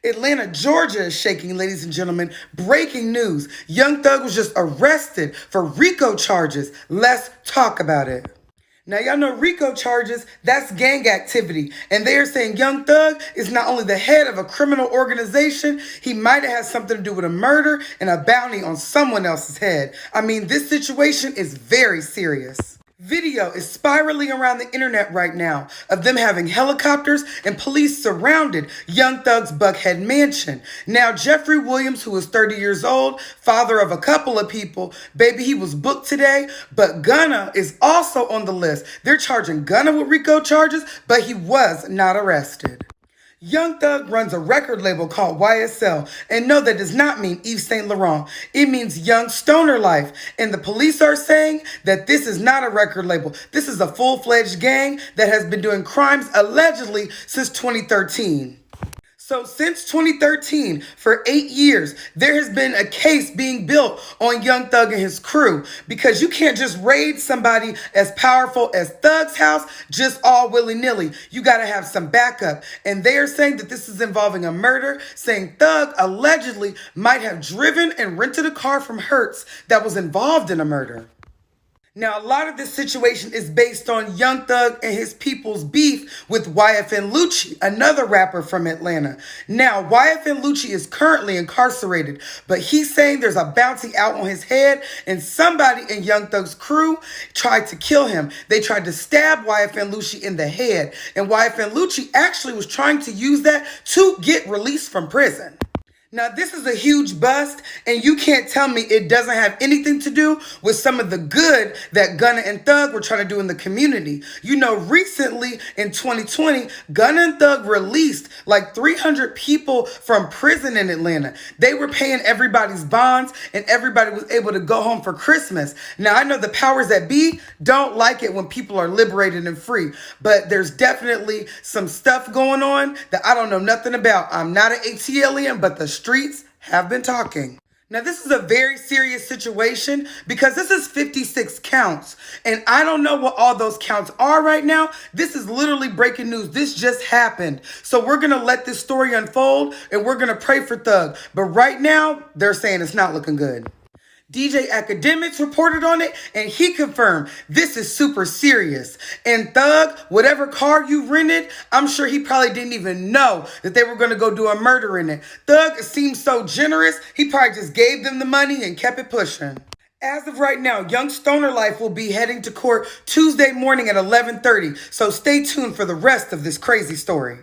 Atlanta, Georgia is shaking, ladies and gentlemen. Breaking news. Young Thug was just arrested for RICO charges. Let's talk about it. Now, y'all know RICO charges, that's gang activity. And they are saying Young Thug is not only the head of a criminal organization, he might have had something to do with a murder and a bounty on someone else's head. I mean, this situation is very serious. Video is spiraling around the internet right now of them having helicopters and police surrounded Young Thug's Buckhead mansion. Now, Jeffrey Williams, who is 30 years old, father of a couple of people, baby, he was booked today, but Gunna is also on the list. They're charging Gunna with RICO charges, but he was not arrested. Young Thug runs a record label called YSL, and no, that does not mean Yves Saint Laurent. It means Young Stoner Life, and the police are saying that this is not a record label. This is a full-fledged gang that has been doing crimes allegedly since 2013. So since 2013, for 8 years, there has been a case being built on Young Thug and his crew, because you can't just raid somebody as powerful as Thug's house just all willy-nilly. You got to have some backup. And they are saying that this is involving a murder, saying Thug allegedly might have driven and rented a car from Hertz that was involved in a murder. Now, a lot of this situation is based on Young Thug and his people's beef with YFN Lucci, another rapper from Atlanta. Now, YFN Lucci is currently incarcerated, but he's saying there's a bounty out on his head, and somebody in Young Thug's crew tried to kill him. They tried to stab YFN Lucci in the head, and YFN Lucci actually was trying to use that to get released from prison. Now, this is a huge bust, and you can't tell me it doesn't have anything to do with some of the good that Gunna and Thug were trying to do in the community. You know, recently in 2020, Gunna and Thug released like 300 people from prison in Atlanta. They were paying everybody's bonds, and everybody was able to go home for Christmas. Now, I know the powers that be don't like it when people are liberated and free, but there's definitely some stuff going on that I don't know nothing about. I'm not an ATLian, but the streets have been talking. Now, this is a very serious situation because this is 56 counts, and I don't know what all those counts are right now. This is literally breaking news. This just happened. So we're going to let this story unfold, and we're going to pray for Thug. But right now, they're saying it's not looking good. DJ Academics reported on it, and he confirmed this is super serious. And Thug, whatever car you rented, I'm sure he probably didn't even know that they were going to go do a murder in it. Thug seems so generous, he probably just gave them the money and kept it pushing. As of right now, Young Stoner Life will be heading to court Tuesday morning at 11:30, so stay tuned for the rest of this crazy story.